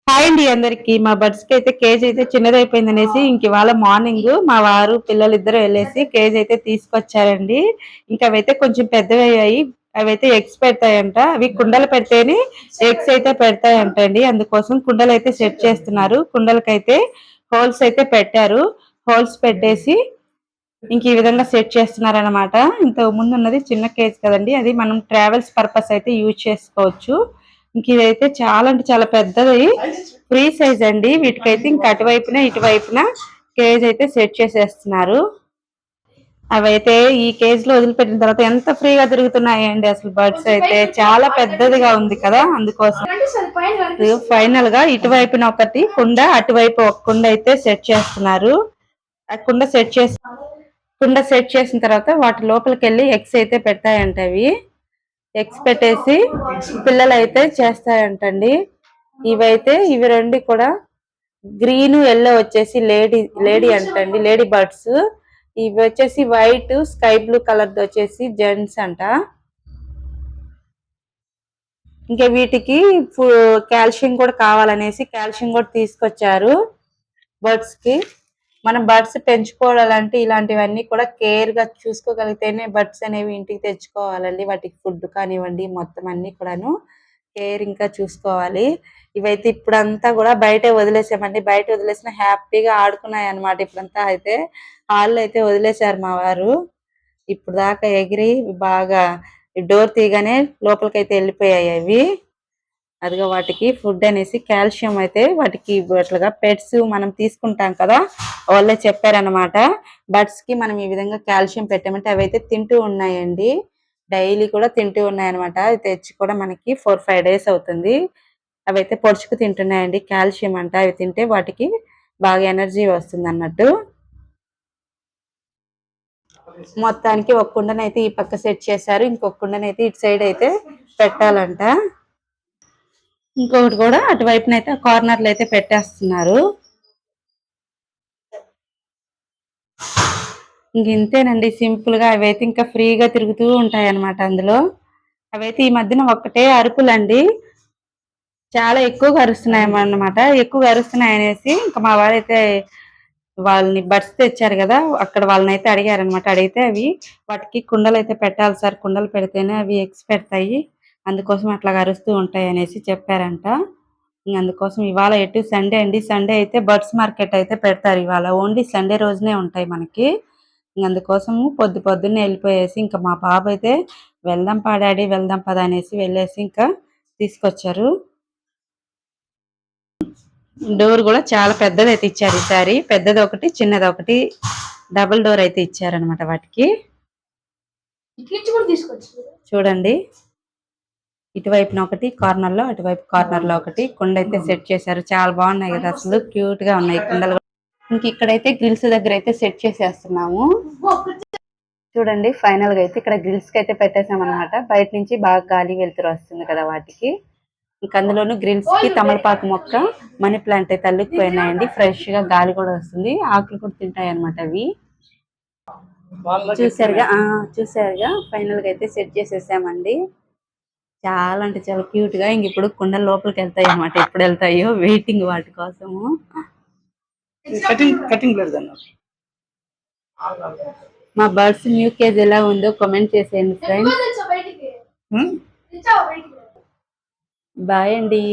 Hi అండి అందరికి. మా బర్డ్స్ కి అయితే కేజ్ అయితే చిన్నదైపోయింది అనేసి ఇంక ఇవాళ మార్నింగ్ మా వారు పిల్లలిద్దరూ వెళ్ళేసి కేజ్ అయితే తీసుకొచ్చారండి. ఇంకా అవైతే కొంచెం పెద్దవి అయ్యాయి. అవైతే ఎగ్స్ పెడతాయంట. అవి కుండలు పెడితేనే ఎగ్స్ అయితే పెడతాయంట అండి. అందుకోసం కుండలు అయితే సెట్ చేస్తున్నారు. కుండలకైతే హోల్స్ అయితే పెట్టారు. హోల్స్ పెట్టేసి ఇంక ఈ విధంగా సెట్ చేస్తున్నారు అనమాట. ఇంతకు ముందు ఉన్నది చిన్న కేజ్ కదండి, అది మనం ట్రావెల్స్ పర్పస్ అయితే యూజ్ చేసుకోవచ్చు. ఇంక ఇదైతే చాలా అంటే చాలా పెద్దది, ఫ్రీ సైజ్ అండి. వీటికైతే ఇంకా అటువైపున ఇటువైపున కేజ్ అయితే సెట్ చేసేస్తున్నారు. అవైతే ఈ కేజ్ లో వదిలిపెట్టిన తర్వాత ఎంత ఫ్రీగా తిరుగుతున్నాయండి. అసలు బర్డ్స్ అయితే చాలా పెద్దదిగా ఉంది కదా, అందుకోసం ఫైనల్ గా ఇటువైపున ఒకటి కుండ, అటువైపు ఒక కుండ అయితే సెట్ చేస్తున్నారు. ఆ కుండ సెట్ చేసిన తర్వాత వాటి లోపలికి వెళ్ళి ఎగ్స్ అయితే పెడతాయంట. అవి ఎగ్స్ పెట్టేసి పిల్లలు అయితే చేస్తాయంటండి. ఇవి రెండు కూడా గ్రీన్ ఎల్లో వచ్చేసి లేడీ లేడీ అంటండి, లేడీ బర్డ్స్. ఇవి వచ్చేసి వైట్ స్కై బ్లూ కలర్ వచ్చేసి జెంట్స్ అంట. ఇంకా వీటికి కాల్షియం కూడా కావాలనేసి కాల్షియం కూడా తీసుకొచ్చారు బర్డ్స్ కి. మనం బర్డ్స్ పెంచుకోవాలంటే ఇలాంటివన్నీ కూడా కేర్ గా చూసుకోగలిగితేనే బర్డ్స్ అనేవి ఇంటికి తెచ్చుకోవాలండి. వాటికి ఫుడ్ కానివ్వండి, మొత్తం అన్ని కూడాను కేరింగ్ గా చూసుకోవాలి. ఇవైతే ఇప్పుడంతా కూడా బయటే వదిలేసామండి. బయట వదిలేసిన హ్యాపీగా ఆడుకున్నాయి అనమాట. ఇప్పుడంతా అయితే హాల్లో అయితే వదిలేశారు మా వారు. ఇప్పుడు దాకా ఎగిరి బాగా డోర్ తీయగానే లోపలికైతే వెళ్ళిపోయాయి అవి. అదిగా వాటికి ఫుడ్ అనేసి కాల్షియం అయితే వాటికి అట్లుగా పెట్స్ మనం తీసుకుంటాం కదా, వాళ్ళే చెప్పారనమాట. బర్డ్స్ కి మనం ఈ విధంగా కాల్షియం పెట్టామంటే అవి అయితే తింటూ ఉన్నాయండి. డైలీ కూడా తింటూ ఉన్నాయన్నమాట. అవి తెచ్చి కూడా మనకి 4-5 డేస్ అవుతుంది. అవి అయితే పొడుచుకు తింటున్నాయండి. కాల్షియం అంట. అవి తింటే వాటికి బాగా ఎనర్జీ వస్తుంది అన్నట్టు. మొత్తానికి ఒక కుండనైతే ఈ పక్క సెట్ చేశారు. ఇంకొక కుండనైతే ఇటు సైడ్ అయితే పెట్టాలంట. ఇంకొకటి కూడా అటువైపున అయితే కార్నర్లు అయితే పెట్టేస్తున్నారు. ఇంక ఇంతేనండి, సింపుల్ గా. అవైతే ఇంకా ఫ్రీగా తిరుగుతూ ఉంటాయి అన్నమాట. అందులో అవైతే ఈ మధ్యన ఒక్కటే అరుపులండి, చాలా ఎక్కువగా అరుస్తున్నాయి అన్నమాట. ఎక్కువగా అరుస్తున్నాయి అనేసి ఇంకా మా వారైతే వాళ్ళని బడ్స్ తెచ్చారు కదా, అక్కడ వాళ్ళని అయితే అడిగారనమాట. అడిగితే అవి వాటికి కుండలు అయితే పెట్టాలి సార్, కుండలు పెడితేనే అవి ఎగ్స్ పెడతాయి, అందుకోసం అట్లా అరుస్తూ ఉంటాయి అనేసి చెప్పారంట. అందుకోసం ఇవాళ ఎటు సండే అండి, సండే అయితే బర్డ్స్ మార్కెట్ అయితే పెడతారు. ఇవాళ ఓన్లీ సండే రోజునే ఉంటాయి మనకి. అందుకోసము పొద్దున్నే వెళ్ళిపోయేసి ఇంకా మా బాబు అయితే వెళ్దాం పా డాడీ, వెళ్దాం పదా అనేసి వెళ్ళేసి ఇంకా తీసుకొచ్చారు. డోర్ కూడా చాలా పెద్దది అయితే ఇచ్చారు ఈసారి. పెద్దది ఒకటి, చిన్నది ఒకటి, డబుల్ డోర్ అయితే ఇచ్చారనమాట వాటికి. చూడండి, ఇటువైపున ఒకటి కార్నర్ లో, అటువైపు కార్నర్ లో ఒకటి కుండ అయితే సెట్ చేశారు. చాలా బాగున్నాయి కదా, అసలు క్యూట్ గా ఉన్నాయి కుండలు. ఇంక ఇక్కడైతే గ్రిల్స్ దగ్గర అయితే సెట్ చేసేస్తున్నాము. చూడండి, ఫైనల్ గా అయితే ఇక్కడ గ్రిల్స్ కి అయితే పెట్టేసాం అనమాట. బయట నుంచి బాగా గాలి వెళ్తురు వస్తుంది కదా వాటికి. ఇంక అందులోను గ్రిల్స్ కి తమలపాకు మొక్క, మనీ ప్లాంట్ అయితే అల్లుకుపోయినాయండి. ఫ్రెష్ గా గాలి కూడా వస్తుంది, ఆకులు కూడా తింటాయి అనమాట అవి. చూసారుగా ఫైనల్ గా అయితే సెట్ చేసేసామండి. చాలా అంటే చాలా క్యూట్ గా. ఇంక ఇప్పుడు కుండల లోపలికి వెళ్తాయి అనమాట. ఎప్పుడు వెళ్తాయో వెయిటింగ్ వాటి కోసము. మా బర్డ్స్ న్యూ కేజ్ ఎలా ఉందో కామెంట్ చేసేయండి ఫ్రెండ్స్. బాయ్ అండి.